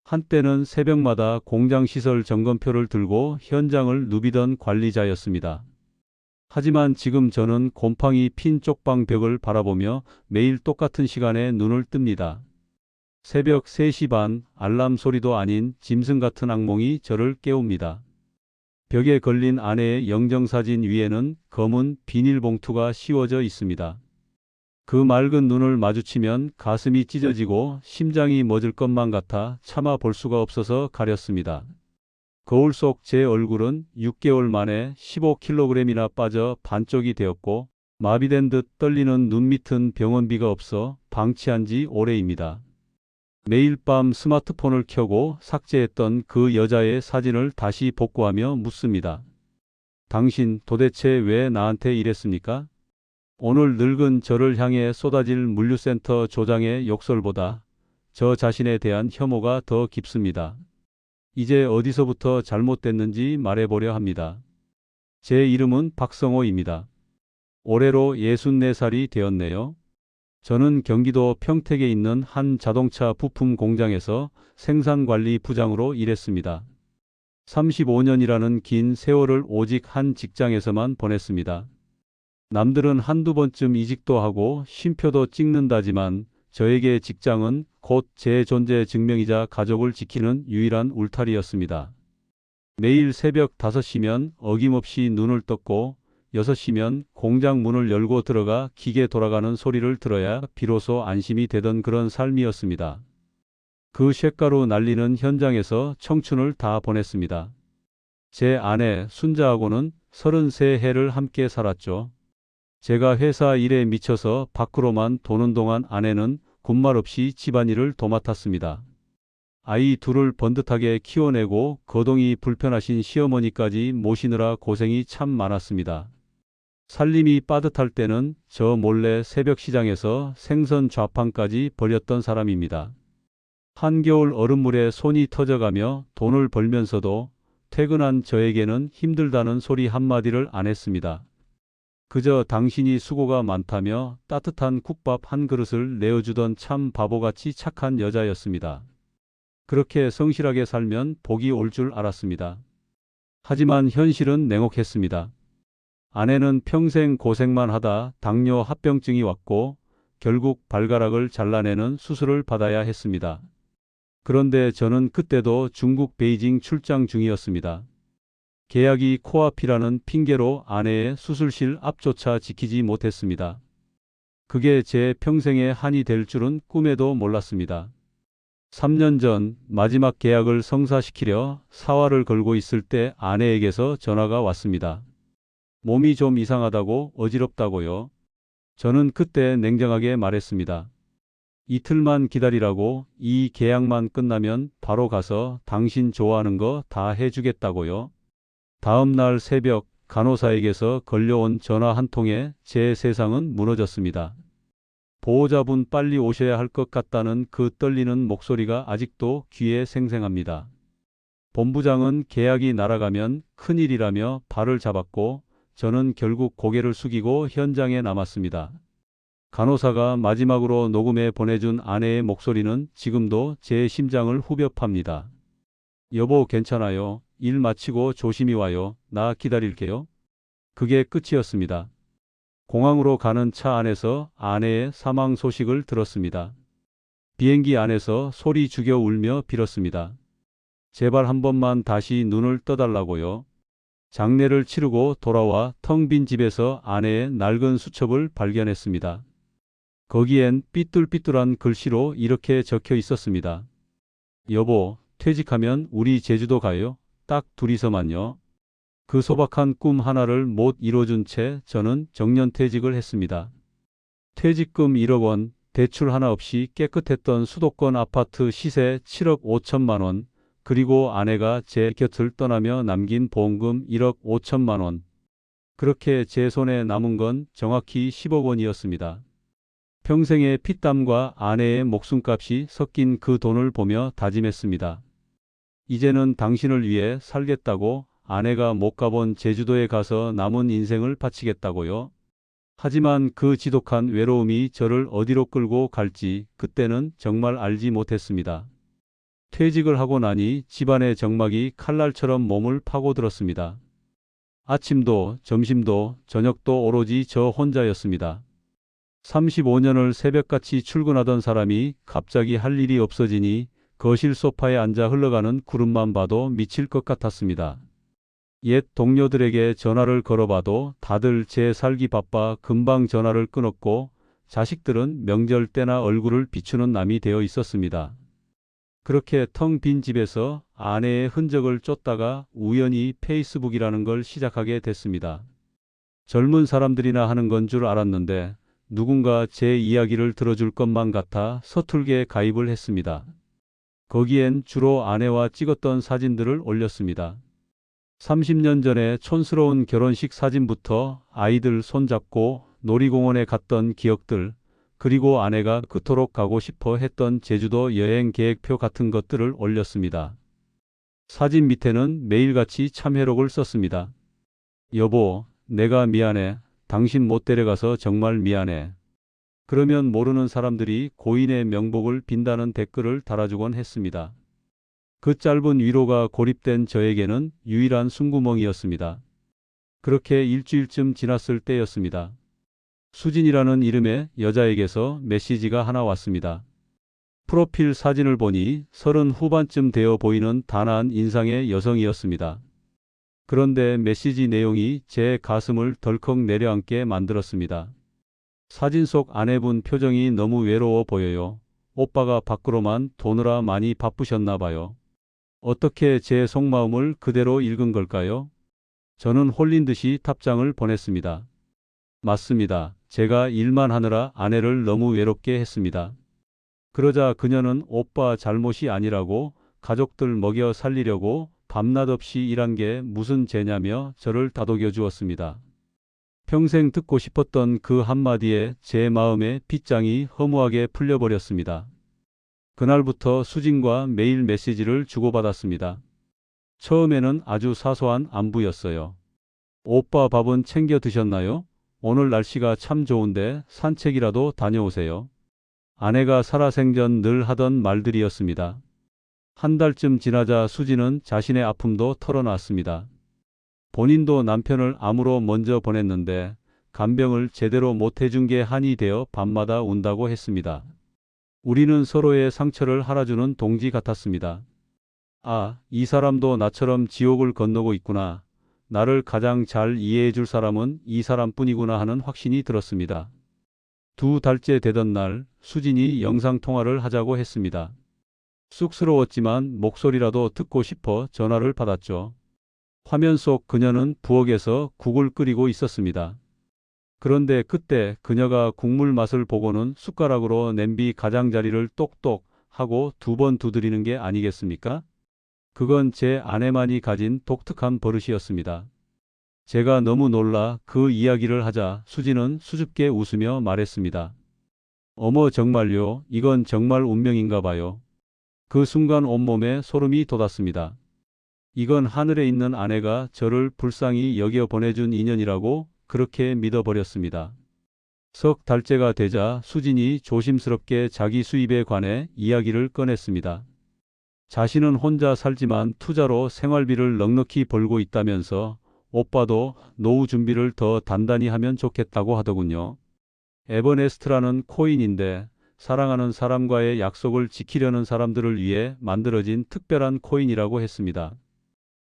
한때는 새벽마다 공장 시설 점검표를 들고 현장을 누비던 관리자였습니다. 하지만 지금 저는 곰팡이 핀 쪽방 벽을 바라보며 매일 똑같은 시간에 눈을 뜹니다. 새벽 3시 반, 알람 소리도 아닌 짐승 같은 악몽이 저를 깨웁니다. 벽에 걸린 아내의 영정사진 위에는 검은 비닐봉투가 씌워져 있습니다. 그 맑은 눈을 마주치면 가슴이 찢어지고 심장이 멎을 것만 같아 참아 볼 수가 없어서 가렸습니다. 거울 속 제 얼굴은 6개월 만에 15kg이나 빠져 반쪽이 되었고 마비된 듯 떨리는 눈 밑은 병원비가 없어 방치한 지 오래입니다. 매일 밤 스마트폰을 켜고 삭제했던 그 여자의 사진을 다시 복구하며 묻습니다. 당신 도대체 왜 나한테 이랬습니까? 오늘 늙은 저를 향해 쏟아질 물류센터 조장의 욕설보다 저 자신에 대한 혐오가 더 깊습니다. 이제 어디서부터 잘못됐는지 말해보려 합니다. 제 이름은 박성호입니다. 올해로 64살이 되었네요. 저는 경기도 평택에 있는 한 자동차 부품 공장에서 생산관리 부장으로 일했습니다. 35년이라는 긴 세월을 오직 한 직장에서만 보냈습니다. 남들은 한두 번쯤 이직도 하고 쉼표도 찍는다지만 저에게 직장은 곧 제 존재 증명이자 가족을 지키는 유일한 울타리였습니다. 매일 새벽 5시면 어김없이 눈을 떴고 6시면 공장 문을 열고 들어가 기계 돌아가는 소리를 들어야 비로소 안심이 되던 그런 삶이었습니다. 그 쇳가루 날리는 현장에서 청춘을 다 보냈습니다. 제 아내 순자하고는 33해를 함께 살았죠. 제가 회사 일에 미쳐서 밖으로만 도는 동안 아내는 군말 없이 집안일을 도맡았습니다. 아이 둘을 번듯하게 키워내고 거동이 불편하신 시어머니까지 모시느라 고생이 참 많았습니다. 살림이 빠듯할 때는 저 몰래 새벽 시장에서 생선 좌판까지 벌였던 사람입니다. 한겨울 얼음물에 손이 터져가며 돈을 벌면서도 퇴근한 저에게는 힘들다는 소리 한마디를 안 했습니다. 그저 당신이 수고가 많다며 따뜻한 국밥 한 그릇을 내어주던 참 바보같이 착한 여자였습니다. 그렇게 성실하게 살면 복이 올 줄 알았습니다. 하지만 현실은 냉혹했습니다. 아내는 평생 고생만 하다 당뇨 합병증이 왔고 결국 발가락을 잘라내는 수술을 받아야 했습니다. 그런데 저는 그때도 중국 베이징 출장 중이었습니다. 계약이 코앞이라는 핑계로 아내의 수술실 앞조차 지키지 못했습니다. 그게 제 평생의 한이 될 줄은 꿈에도 몰랐습니다. 3년 전 마지막 계약을 성사시키려 사활을 걸고 있을 때 아내에게서 전화가 왔습니다. 몸이 좀 이상하다고, 어지럽다고요. 저는 그때 냉정하게 말했습니다. 이틀만 기다리라고, 이 계약만 끝나면 바로 가서 당신 좋아하는 거 다 해주겠다고요. 다음 날 새벽 간호사에게서 걸려온 전화 한 통에 제 세상은 무너졌습니다. 보호자분 빨리 오셔야 할 것 같다는 그 떨리는 목소리가 아직도 귀에 생생합니다. 본부장은 계약이 날아가면 큰일이라며 발을 잡았고 저는 결국 고개를 숙이고 현장에 남았습니다. 간호사가 마지막으로 녹음해 보내준 아내의 목소리는 지금도 제 심장을 후벼 팝니다. 여보 괜찮아요. 일 마치고 조심히 와요. 나 기다릴게요. 그게 끝이었습니다. 공항으로 가는 차 안에서 아내의 사망 소식을 들었습니다. 비행기 안에서 소리 죽여 울며 빌었습니다. 제발 한 번만 다시 눈을 떠달라고요. 장례를 치르고 돌아와 텅 빈 집에서 아내의 낡은 수첩을 발견했습니다. 거기엔 삐뚤삐뚤한 글씨로 이렇게 적혀 있었습니다. 여보, 퇴직하면 우리 제주도 가요. 딱 둘이서만요. 그 소박한 꿈 하나를 못 이뤄준 채 저는 정년퇴직을 했습니다. 퇴직금 1억 원, 대출 하나 없이 깨끗했던 수도권 아파트 시세 7억 5천만 원, 그리고 아내가 제 곁을 떠나며 남긴 보험금 1억 5천만 원. 그렇게 제 손에 남은 건 정확히 10억 원이었습니다. 평생의 피땀과 아내의 목숨값이 섞인 그 돈을 보며 다짐했습니다. 이제는 당신을 위해 살겠다고, 아내가 못 가본 제주도에 가서 남은 인생을 바치겠다고요. 하지만 그 지독한 외로움이 저를 어디로 끌고 갈지 그때는 정말 알지 못했습니다. 퇴직을 하고 나니 집안의 정막이 칼날처럼 몸을 파고들었습니다. 아침도 점심도 저녁도 오로지 저 혼자였습니다. 35년을 새벽같이 출근하던 사람이 갑자기 할 일이 없어지니 거실 소파에 앉아 흘러가는 구름만 봐도 미칠 것 같았습니다. 옛 동료들에게 전화를 걸어봐도 다들 제 살기 바빠 금방 전화를 끊었고 자식들은 명절 때나 얼굴을 비추는 남이 되어 있었습니다. 그렇게 텅 빈 집에서 아내의 흔적을 쫓다가 우연히 페이스북이라는 걸 시작하게 됐습니다. 젊은 사람들이나 하는 건 줄 알았는데 누군가 제 이야기를 들어줄 것만 같아 서툴게 가입을 했습니다. 거기엔 주로 아내와 찍었던 사진들을 올렸습니다. 30년 전에 촌스러운 결혼식 사진부터 아이들 손잡고 놀이공원에 갔던 기억들, 그리고 아내가 그토록 가고 싶어 했던 제주도 여행 계획표 같은 것들을 올렸습니다. 사진 밑에는 매일같이 참회록을 썼습니다. 여보, 내가 미안해. 당신 못 데려가서 정말 미안해. 그러면 모르는 사람들이 고인의 명복을 빈다는 댓글을 달아주곤 했습니다. 그 짧은 위로가 고립된 저에게는 유일한 숨구멍이었습니다. 그렇게 일주일쯤 지났을 때였습니다. 수진이라는 이름의 여자에게서 메시지가 하나 왔습니다. 프로필 사진을 보니 30 후반쯤 되어 보이는 단아한 인상의 여성이었습니다. 그런데 메시지 내용이 제 가슴을 덜컥 내려앉게 만들었습니다. 사진 속 아내분 표정이 너무 외로워 보여요. 오빠가 밖으로만 도느라 많이 바쁘셨나 봐요. 어떻게 제 속마음을 그대로 읽은 걸까요? 저는 홀린 듯이 답장을 보냈습니다. 맞습니다. 제가 일만 하느라 아내를 너무 외롭게 했습니다. 그러자 그녀는 오빠 잘못이 아니라고 가족들 먹여 살리려고 밤낮 없이 일한 게 무슨 죄냐며 저를 다독여 주었습니다. 평생 듣고 싶었던 그 한마디에 제 마음의 빗장이 허무하게 풀려버렸습니다. 그날부터 수진과 매일 메시지를 주고받았습니다. 처음에는 아주 사소한 안부였어요. 오빠 밥은 챙겨 드셨나요? 오늘 날씨가 참 좋은데 산책이라도 다녀오세요. 아내가 살아생전 늘 하던 말들이었습니다. 한 달쯤 지나자 수진은 자신의 아픔도 털어놨습니다. 본인도 남편을 암으로 먼저 보냈는데 간병을 제대로 못해준 게 한이 되어 밤마다 운다고 했습니다. 우리는 서로의 상처를 할아주는 동지 같았습니다. 아, 이 사람도 나처럼 지옥을 건너고 있구나. 나를 가장 잘 이해해 줄 사람은 이 사람뿐이구나 하는 확신이 들었습니다. 2달째 되던 날 수진이 영상통화를 하자고 했습니다. 쑥스러웠지만 목소리라도 듣고 싶어 전화를 받았죠. 화면 속 그녀는 부엌에서 국을 끓이고 있었습니다. 그런데 그때 그녀가 국물 맛을 보고는 숟가락으로 냄비 가장자리를 똑똑 하고 2번 두드리는 게 아니겠습니까? 그건 제 아내만이 가진 독특한 버릇이었습니다. 제가 너무 놀라 그 이야기를 하자 수진은 수줍게 웃으며 말했습니다. 어머 정말요? 이건 정말 운명인가 봐요. 그 순간 온몸에 소름이 돋았습니다. 이건 하늘에 있는 아내가 저를 불쌍히 여겨 보내준 인연이라고 그렇게 믿어버렸습니다. 석 달째가 되자 수진이 조심스럽게 자기 수입에 관해 이야기를 꺼냈습니다. 자신은 혼자 살지만 투자로 생활비를 넉넉히 벌고 있다면서 오빠도 노후 준비를 더 단단히 하면 좋겠다고 하더군요. 에버네스트라는 코인인데 사랑하는 사람과의 약속을 지키려는 사람들을 위해 만들어진 특별한 코인이라고 했습니다.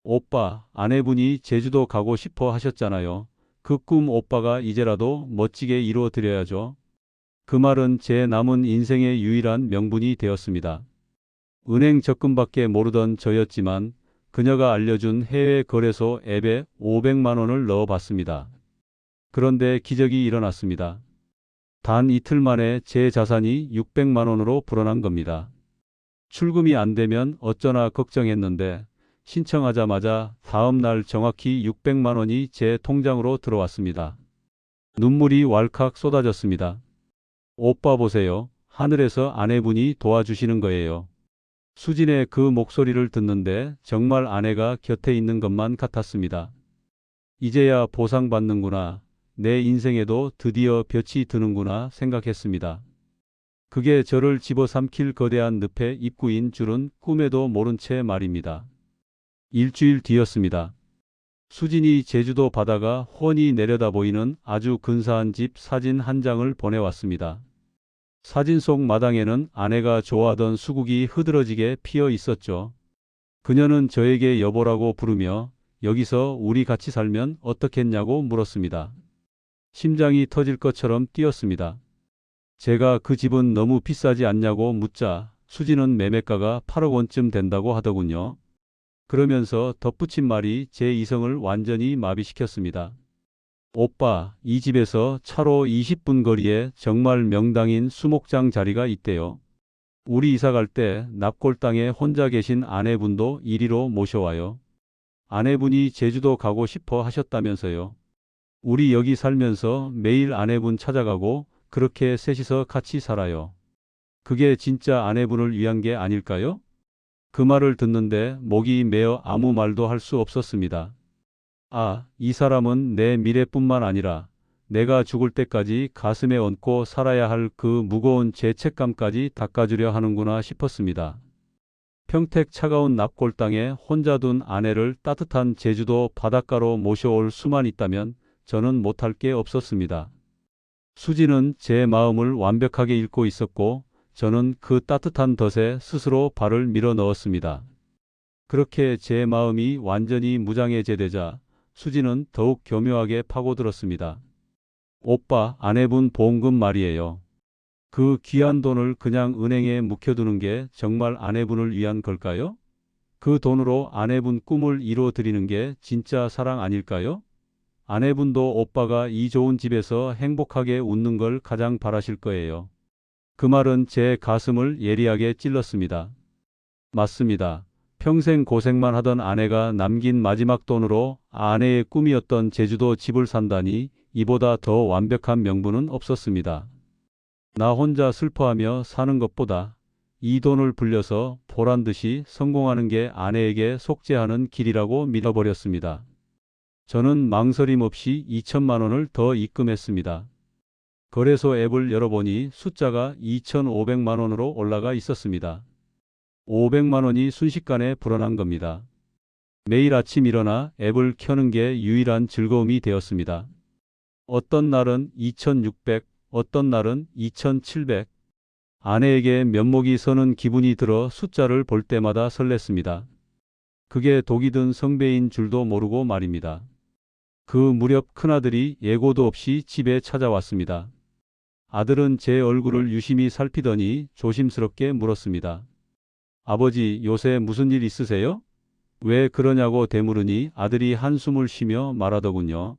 오빠, 아내분이 제주도 가고 싶어 하셨잖아요. 그 꿈 오빠가 이제라도 멋지게 이루어 드려야죠. 그 말은 제 남은 인생의 유일한 명분이 되었습니다. 은행 적금밖에 모르던 저였지만 그녀가 알려준 해외 거래소 앱에 500만 원을 넣어봤습니다. 그런데 기적이 일어났습니다. 단 이틀 만에 제 자산이 600만 원으로 불어난 겁니다. 출금이 안 되면 어쩌나 걱정했는데 신청하자마자 다음 날 정확히 600만 원이 제 통장으로 들어왔습니다. 눈물이 왈칵 쏟아졌습니다. 오빠 보세요. 하늘에서 아내분이 도와주시는 거예요. 수진의 그 목소리를 듣는데 정말 아내가 곁에 있는 것만 같았습니다. 이제야 보상받는구나. 내 인생에도 드디어 볕이 드는구나 생각했습니다. 그게 저를 집어삼킬 거대한 늪의 입구인 줄은 꿈에도 모른 채 말입니다. 일주일 뒤였습니다. 수진이 제주도 바다가 훤히 내려다 보이는 아주 근사한 집 사진 한 장을 보내왔습니다. 사진 속 마당에는 아내가 좋아하던 수국이 흐드러지게 피어 있었죠. 그녀는 저에게 여보라고 부르며 여기서 우리 같이 살면 어떻겠냐고 물었습니다. 심장이 터질 것처럼 뛰었습니다. 제가 그 집은 너무 비싸지 않냐고 묻자 수지는 매매가가 8억 원쯤 된다고 하더군요. 그러면서 덧붙인 말이 제 이성을 완전히 마비시켰습니다. 오빠, 이 집에서 차로 20분 거리에 정말 명당인 수목장 자리가 있대요. 우리 이사 갈 때 납골당에 혼자 계신 아내분도 이리로 모셔와요. 아내분이 제주도 가고 싶어 하셨다면서요. 우리 여기 살면서 매일 아내분 찾아가고 그렇게 셋이서 같이 살아요. 그게 진짜 아내분을 위한 게 아닐까요? 그 말을 듣는데 목이 메어 아무 말도 할 수 없었습니다. 아, 이 사람은 내 미래뿐만 아니라 내가 죽을 때까지 가슴에 얹고 살아야 할 그 무거운 죄책감까지 닦아주려 하는구나 싶었습니다. 평택 차가운 납골당에 혼자 둔 아내를 따뜻한 제주도 바닷가로 모셔올 수만 있다면 저는 못할 게 없었습니다. 수지는 제 마음을 완벽하게 읽고 있었고 저는 그 따뜻한 덫에 스스로 발을 밀어 넣었습니다. 그렇게 제 마음이 완전히 무장해제되자 수지는 더욱 교묘하게 파고들었습니다. 오빠, 아내분 보험금 말이에요. 그 귀한 돈을 그냥 은행에 묵혀두는 게 정말 아내분을 위한 걸까요? 그 돈으로 아내분 꿈을 이뤄드리는 게 진짜 사랑 아닐까요? 아내분도 오빠가 이 좋은 집에서 행복하게 웃는 걸 가장 바라실 거예요. 그 말은 제 가슴을 예리하게 찔렀습니다. 맞습니다. 평생 고생만 하던 아내가 남긴 마지막 돈으로 아내의 꿈이었던 제주도 집을 산다니 이보다 더 완벽한 명분은 없었습니다. 나 혼자 슬퍼하며 사는 것보다 이 돈을 불려서 보란듯이 성공하는 게 아내에게 속죄하는 길이라고 믿어버렸습니다. 저는 망설임 없이 2천만 원을 더 입금했습니다. 거래소 앱을 열어보니 숫자가 2,500만 원으로 올라가 있었습니다. 500만 원이 순식간에 불어난 겁니다. 매일 아침 일어나 앱을 켜는 게 유일한 즐거움이 되었습니다. 어떤 날은 2,600, 어떤 날은 2,700. 아내에게 면목이 서는 기분이 들어 숫자를 볼 때마다 설렜습니다. 그게 독이 든 성배인 줄도 모르고 말입니다. 그 무렵 큰아들이 예고도 없이 집에 찾아왔습니다. 아들은 제 얼굴을 유심히 살피더니 조심스럽게 물었습니다. 아버지, 요새 무슨 일 있으세요? 왜 그러냐고 되물으니 아들이 한숨을 쉬며 말하더군요.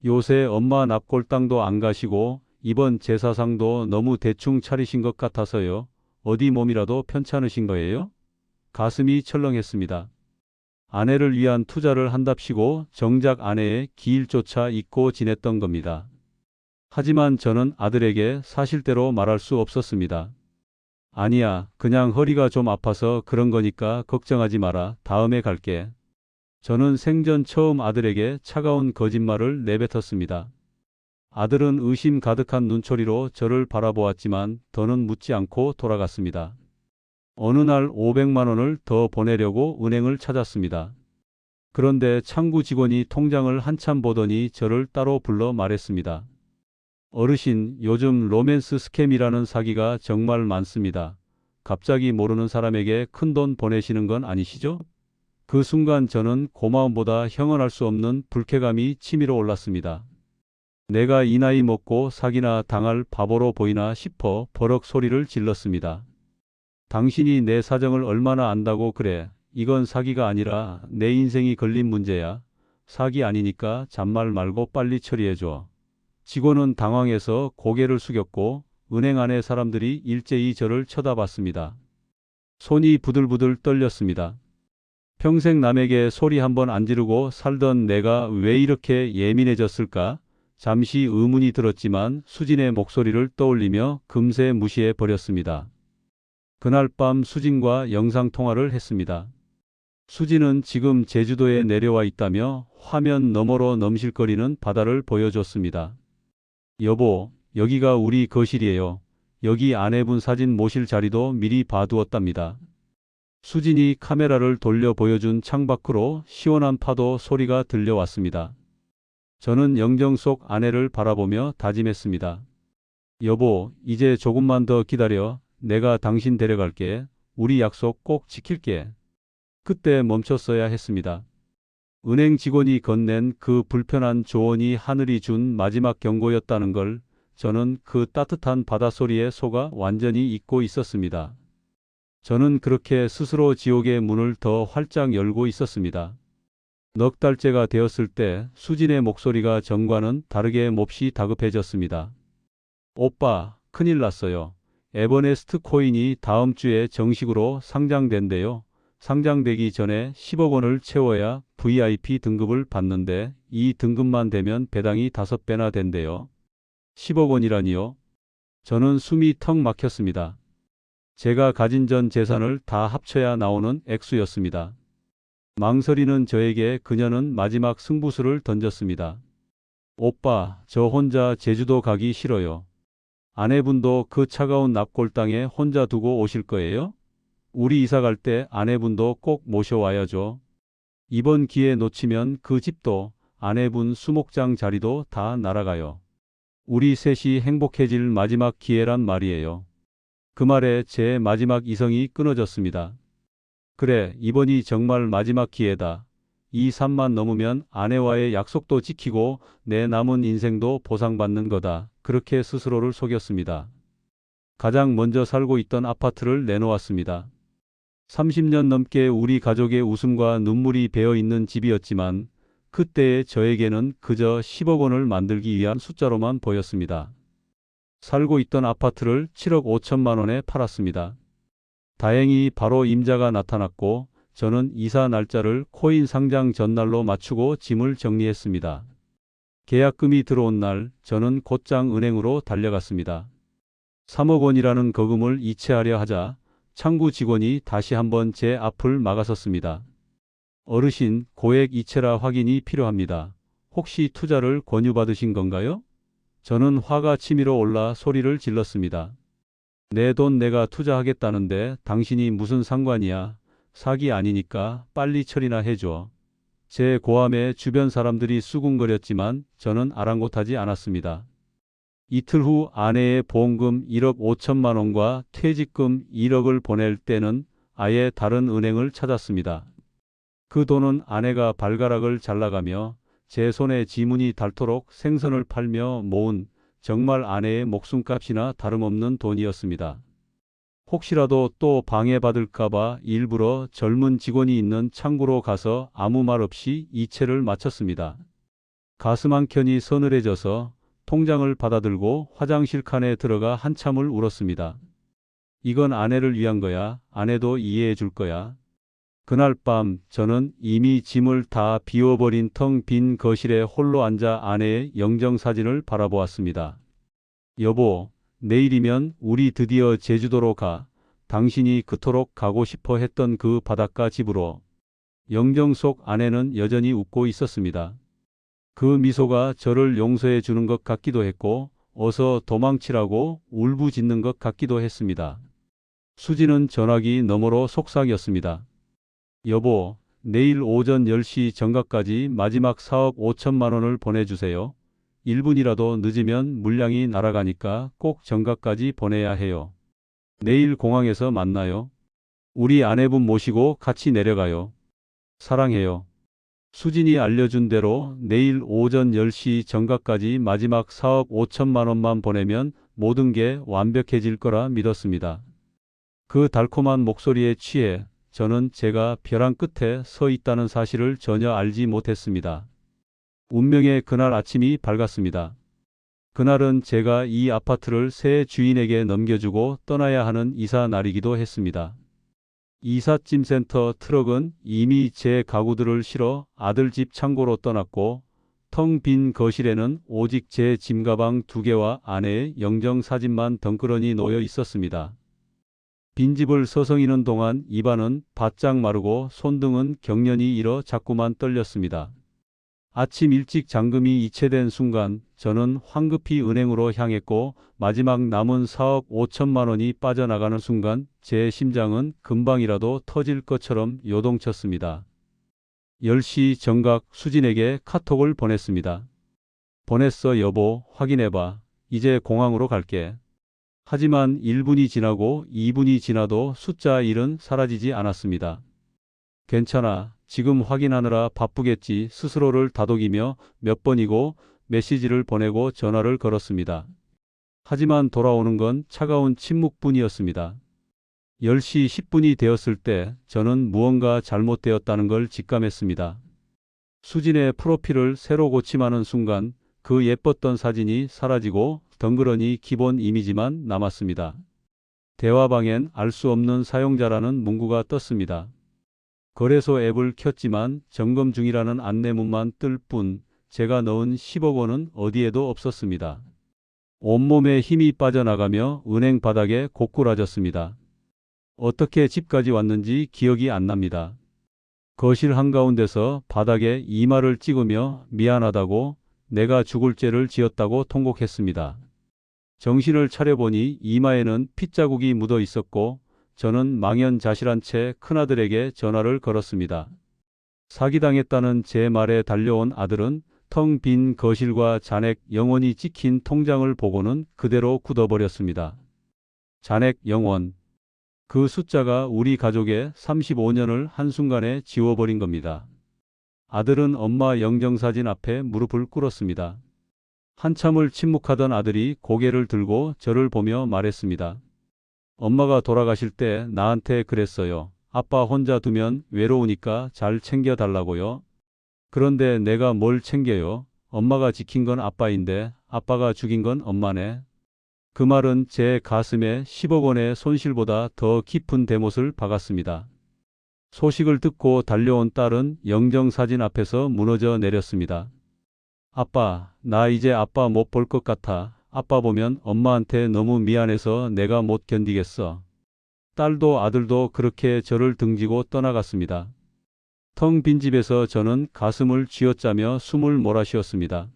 요새 엄마 납골당도 안 가시고 이번 제사상도 너무 대충 차리신 것 같아서요. 어디 몸이라도 편찮으신 거예요? 가슴이 철렁했습니다. 아내를 위한 투자를 한답시고 정작 아내의 기일조차 잊고 지냈던 겁니다. 하지만 저는 아들에게 사실대로 말할 수 없었습니다. 아니야, 그냥 허리가 좀 아파서 그런 거니까 걱정하지 마라. 다음에 갈게. 저는 생전 처음 아들에게 차가운 거짓말을 내뱉었습니다. 아들은 의심 가득한 눈초리로 저를 바라보았지만 더는 묻지 않고 돌아갔습니다. 어느 날 500만 원을 더 보내려고 은행을 찾았습니다. 그런데 창구 직원이 통장을 한참 보더니 저를 따로 불러 말했습니다. 어르신, 요즘 로맨스 스캠이라는 사기가 정말 많습니다. 갑자기 모르는 사람에게 큰돈 보내시는 건 아니시죠? 그 순간 저는 고마움보다 형언할 수 없는 불쾌감이 치밀어 올랐습니다. 내가 이 나이 먹고 사기나 당할 바보로 보이나 싶어 버럭 소리를 질렀습니다. 당신이 내 사정을 얼마나 안다고 그래. 이건 사기가 아니라 내 인생이 걸린 문제야. 사기 아니니까 잔말 말고 빨리 처리해줘. 직원은 당황해서 고개를 숙였고 은행 안의 사람들이 일제히 저를 쳐다봤습니다. 손이 부들부들 떨렸습니다. 평생 남에게 소리 한번 안 지르고 살던 내가 왜 이렇게 예민해졌을까? 잠시 의문이 들었지만 수진의 목소리를 떠올리며 금세 무시해 버렸습니다. 그날 밤 수진과 영상통화를 했습니다. 수진은 지금 제주도에 내려와 있다며 화면 너머로 넘실거리는 바다를 보여줬습니다. 여보, 여기가 우리 거실이에요. 여기 아내분 사진 모실 자리도 미리 봐두었답니다. 수진이 카메라를 돌려 보여준 창밖으로 시원한 파도 소리가 들려왔습니다. 저는 영정 속 아내를 바라보며 다짐했습니다. 여보, 이제 조금만 더 기다려. 내가 당신 데려갈게. 우리 약속 꼭 지킬게. 그때 멈췄어야 했습니다. 은행 직원이 건넨 그 불편한 조언이 하늘이 준 마지막 경고였다는 걸 저는 그 따뜻한 바닷소리에 속아 완전히 잊고 있었습니다. 저는 그렇게 스스로 지옥의 문을 더 활짝 열고 있었습니다. 넉 달째가 되었을 때 수진의 목소리가 전과는 다르게 몹시 다급해졌습니다. 오빠, 큰일 났어요. 에버네스트 코인이 다음 주에 정식으로 상장된대요. 상장되기 전에 10억 원을 채워야 VIP 등급을 받는데 이 등급만 되면 배당이 5배나 된대요. 10억 원이라니요? 저는 숨이 턱 막혔습니다. 제가 가진 전 재산을 다 합쳐야 나오는 액수였습니다. 망설이는 저에게 그녀는 마지막 승부수를 던졌습니다. 오빠, 저 혼자 제주도 가기 싫어요. 아내분도 그 차가운 납골 땅에 혼자 두고 오실 거예요? 우리 이사 갈 때 아내분도 꼭 모셔와야죠. 이번 기회 놓치면 그 집도 아내분 수목장 자리도 다 날아가요. 우리 셋이 행복해질 마지막 기회란 말이에요. 그 말에 제 마지막 이성이 끊어졌습니다. 그래, 이번이 정말 마지막 기회다. 이 산만 넘으면 아내와의 약속도 지키고 내 남은 인생도 보상받는 거다. 그렇게 스스로를 속였습니다. 가장 먼저 살고 있던 아파트를 내놓았습니다. 30년 넘게 우리 가족의 웃음과 눈물이 배어있는 집이었지만 그때의 저에게는 그저 10억 원을 만들기 위한 숫자로만 보였습니다. 살고 있던 아파트를 7억 5천만 원에 팔았습니다. 다행히 바로 임자가 나타났고 저는 이사 날짜를 코인 상장 전날로 맞추고 짐을 정리했습니다. 계약금이 들어온 날 저는 곧장 은행으로 달려갔습니다. 3억 원이라는 거금을 이체하려 하자 창구 직원이 다시 한번 제 앞을 막아섰습니다. 어르신, 고액 이체라 확인이 필요합니다. 혹시 투자를 권유받으신 건가요? 저는 화가 치밀어 올라 소리를 질렀습니다. 내 돈 내가 투자하겠다는데 당신이 무슨 상관이야. 사기 아니니까 빨리 처리나 해줘. 제 고함에 주변 사람들이 수군거렸지만 저는 아랑곳하지 않았습니다. 이틀 후 아내의 보험금 1억 5천만 원과 퇴직금 1억을 보낼 때는 아예 다른 은행을 찾았습니다. 그 돈은 아내가 발가락을 잘라가며 제 손에 지문이 닳도록 생선을 팔며 모은 정말 아내의 목숨값이나 다름없는 돈이었습니다. 혹시라도 또 방해받을까봐 일부러 젊은 직원이 있는 창구로 가서 아무 말 없이 이체를 마쳤습니다. 가슴 한켠이 서늘해져서 통장을 받아들고 화장실 칸에 들어가 한참을 울었습니다. 이건 아내를 위한 거야. 아내도 이해해 줄 거야. 그날 밤 저는 이미 짐을 다 비워버린 텅 빈 거실에 홀로 앉아 아내의 영정사진을 바라보았습니다. 여보, 내일이면 우리 드디어 제주도로 가. 당신이 그토록 가고 싶어 했던 그 바닷가 집으로. 영정 속 아내는 여전히 웃고 있었습니다. 그 미소가 저를 용서해 주는 것 같기도 했고 어서 도망치라고 울부짖는 것 같기도 했습니다. 수지는 전화기 너머로 속삭였습니다. 여보, 내일 오전 10시 정각까지 마지막 4억 5천만 원을 보내주세요. 1분이라도 늦으면 물량이 날아가니까 꼭 정각까지 보내야 해요. 내일 공항에서 만나요. 우리 아내분 모시고 같이 내려가요. 사랑해요. 수진이 알려준 대로 내일 오전 10시 정각까지 마지막 4억 5천만 원만 보내면 모든 게 완벽해질 거라 믿었습니다. 그 달콤한 목소리에 취해 저는 제가 벼랑 끝에 서 있다는 사실을 전혀 알지 못했습니다. 운명의 그날 아침이 밝았습니다. 그날은 제가 이 아파트를 새 주인에게 넘겨주고 떠나야 하는 이사 날이기도 했습니다. 이삿짐센터 트럭은 이미 제 가구들을 실어 아들 집 창고로 떠났고 텅 빈 거실에는 오직 제 짐가방 2개와 아내의 영정사진만 덩그러니 놓여 있었습니다. 빈집을 서성이는 동안 입안은 바짝 마르고 손등은 경련이 일어 자꾸만 떨렸습니다. 아침 일찍 잔금이 이체된 순간 저는 황급히 은행으로 향했고 마지막 남은 4억 5천만 원이 빠져나가는 순간 제 심장은 금방이라도 터질 것처럼 요동쳤습니다. 10시 정각 수진에게 카톡을 보냈습니다. 보냈어 여보, 확인해봐. 이제 공항으로 갈게. 하지만 1분이 지나고 2분이 지나도 숫자 1은 사라지지 않았습니다. 괜찮아. 지금 확인하느라 바쁘겠지. 스스로를 다독이며 몇 번이고 메시지를 보내고 전화를 걸었습니다. 하지만 돌아오는 건 차가운 침묵뿐이었습니다. 10시 10분이 되었을 때 저는 무언가 잘못되었다는 걸 직감했습니다. 수진의 프로필을 새로 고침하는 순간 그 예뻤던 사진이 사라지고 덩그러니 기본 이미지만 남았습니다. 대화방엔 알 수 없는 사용자라는 문구가 떴습니다. 거래소 앱을 켰지만 점검 중이라는 안내문만 뜰 뿐 제가 넣은 10억 원은 어디에도 없었습니다. 온몸에 힘이 빠져나가며 은행 바닥에 고꾸라졌습니다. 어떻게 집까지 왔는지 기억이 안 납니다. 거실 한가운데서 바닥에 이마를 찍으며 미안하다고 내가 죽을 죄를 지었다고 통곡했습니다. 정신을 차려보니 이마에는 핏자국이 묻어 있었고 저는 망연자실한 채 큰아들에게 전화를 걸었습니다. 사기당했다는 제 말에 달려온 아들은 텅 빈 거실과 잔액 영원이 찍힌 통장을 보고는 그대로 굳어버렸습니다. 잔액 영원. 그 숫자가 우리 가족의 35년을 한순간에 지워버린 겁니다. 아들은 엄마 영정사진 앞에 무릎을 꿇었습니다. 한참을 침묵하던 아들이 고개를 들고 저를 보며 말했습니다. 엄마가 돌아가실 때 나한테 그랬어요. 아빠 혼자 두면 외로우니까 잘 챙겨달라고요. 그런데 내가 뭘 챙겨요? 엄마가 지킨 건 아빠인데 아빠가 죽인 건 엄마네. 그 말은 제 가슴에 10억 원의 손실보다 더 깊은 대못을 박았습니다. 소식을 듣고 달려온 딸은 영정사진 앞에서 무너져 내렸습니다. 아빠, 나 이제 아빠 못 볼 것 같아. 아빠 보면 엄마한테 너무 미안해서 내가 못 견디겠어. 딸도 아들도 그렇게 저를 등지고 떠나갔습니다. 텅 빈 집에서 저는 가슴을 쥐어짜며 숨을 몰아쉬었습니다.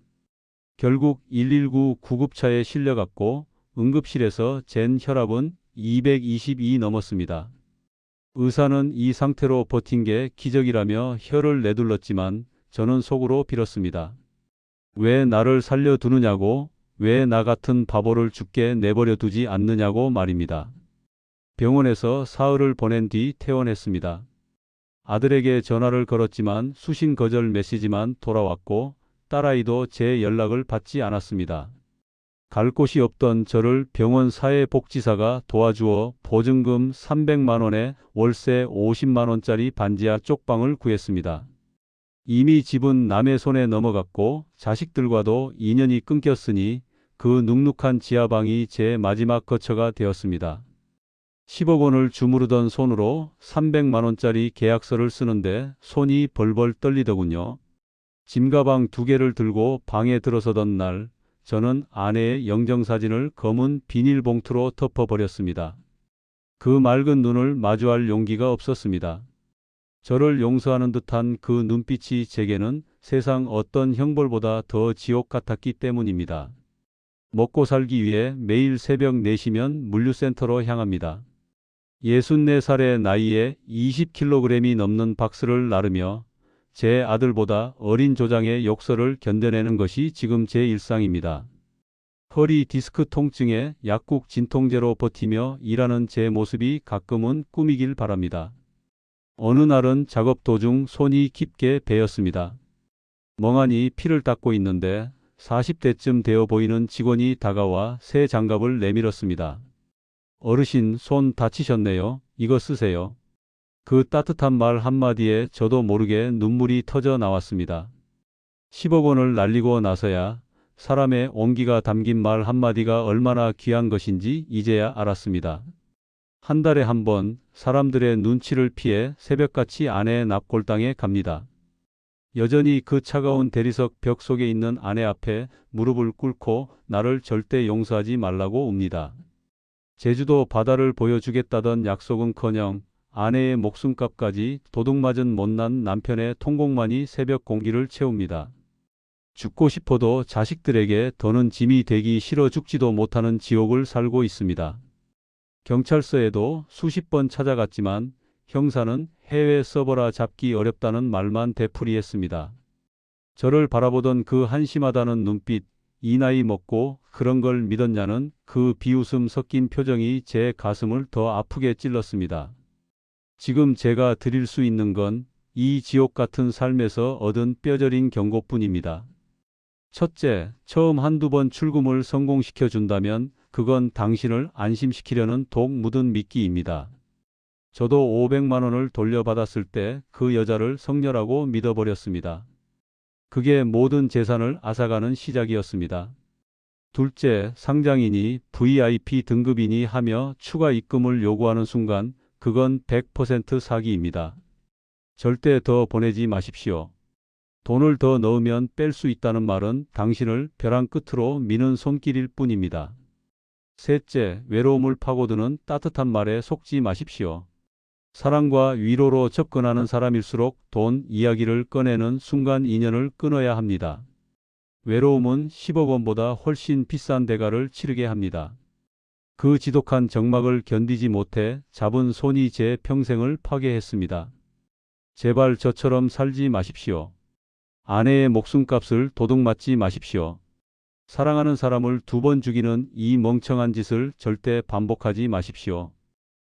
결국 119 구급차에 실려갔고 응급실에서 잰 혈압은 220이 넘었습니다. 의사는 이 상태로 버틴 게 기적이라며 혀를 내둘렀지만 저는 속으로 빌었습니다. 왜 나를 살려두느냐고, 왜 나 같은 바보를 죽게 내버려 두지 않느냐고 말입니다. 병원에서 사흘을 보낸 뒤 퇴원했습니다. 아들에게 전화를 걸었지만 수신 거절 메시지만 돌아왔고 딸아이도 제 연락을 받지 않았습니다. 갈 곳이 없던 저를 병원 사회복지사가 도와주어 보증금 300만 원에 월세 50만 원짜리 반지하 쪽방을 구했습니다. 이미 집은 남의 손에 넘어갔고 자식들과도 인연이 끊겼으니 그 눅눅한 지하방이 제 마지막 거처가 되었습니다. 10억 원을 주무르던 손으로 300만 원짜리 계약서를 쓰는데 손이 벌벌 떨리더군요. 짐가방 2개를 들고 방에 들어서던 날 저는 아내의 영정사진을 검은 비닐봉투로 덮어버렸습니다. 그 맑은 눈을 마주할 용기가 없었습니다. 저를 용서하는 듯한 그 눈빛이 제게는 세상 어떤 형벌보다 더 지옥 같았기 때문입니다. 먹고 살기 위해 매일 새벽 4시면 물류센터로 향합니다. 64살의 나이에 20kg이 넘는 박스를 나르며 제 아들보다 어린 조장의 욕설을 견뎌내는 것이 지금 제 일상입니다. 허리 디스크 통증에 약국 진통제로 버티며 일하는 제 모습이 가끔은 꿈이길 바랍니다. 어느 날은 작업 도중 손이 깊게 베었습니다. 멍하니 피를 닦고 있는데 40대쯤 되어 보이는 직원이 다가와 새 장갑을 내밀었습니다. 어르신, 손 다치셨네요. 이거 쓰세요. 그 따뜻한 말 한마디에 저도 모르게 눈물이 터져 나왔습니다. 10억 원을 날리고 나서야 사람의 온기가 담긴 말 한마디가 얼마나 귀한 것인지 이제야 알았습니다. 한 달에 한 번 사람들의 눈치를 피해 새벽같이 아내의 납골당에 갑니다. 여전히 그 차가운 대리석 벽 속에 있는 아내 앞에 무릎을 꿇고 나를 절대 용서하지 말라고 웁니다. 제주도 바다를 보여주겠다던 약속은커녕 아내의 목숨값까지 도둑맞은 못난 남편의 통곡만이 새벽 공기를 채웁니다. 죽고 싶어도 자식들에게 더는 짐이 되기 싫어 죽지도 못하는 지옥을 살고 있습니다. 경찰서에도 수십 번 찾아갔지만 형사는 해외 서버라 잡기 어렵다는 말만 되풀이했습니다. 저를 바라보던 그 한심하다는 눈빛, 이 나이 먹고 그런 걸 믿었냐는 그 비웃음 섞인 표정이 제 가슴을 더 아프게 찔렀습니다. 지금 제가 드릴 수 있는 건 이 지옥 같은 삶에서 얻은 뼈저린 경고뿐입니다. 첫째, 처음 한두 번 출금을 성공시켜 준다면 그건 당신을 안심시키려는 독 묻은 미끼입니다. 저도 500만 원을 돌려받았을 때 그 여자를 성녀라고 믿어버렸습니다. 그게 모든 재산을 앗아가는 시작이었습니다. 둘째, 상장이니 VIP 등급이니 하며 추가 입금을 요구하는 순간 그건 100% 사기입니다. 절대 더 보내지 마십시오. 돈을 더 넣으면 뺄 수 있다는 말은 당신을 벼랑 끝으로 미는 손길일 뿐입니다. 셋째, 외로움을 파고드는 따뜻한 말에 속지 마십시오. 사랑과 위로로 접근하는 사람일수록 돈 이야기를 꺼내는 순간 인연을 끊어야 합니다. 외로움은 10억 원보다 훨씬 비싼 대가를 치르게 합니다. 그 지독한 적막을 견디지 못해 잡은 손이 제 평생을 파괴했습니다. 제발 저처럼 살지 마십시오. 아내의 목숨값을 도둑맞지 마십시오. 사랑하는 사람을 2번 죽이는 이 멍청한 짓을 절대 반복하지 마십시오.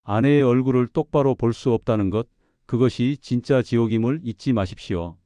아내의 얼굴을 똑바로 볼 수 없다는 것, 그것이 진짜 지옥임을 잊지 마십시오.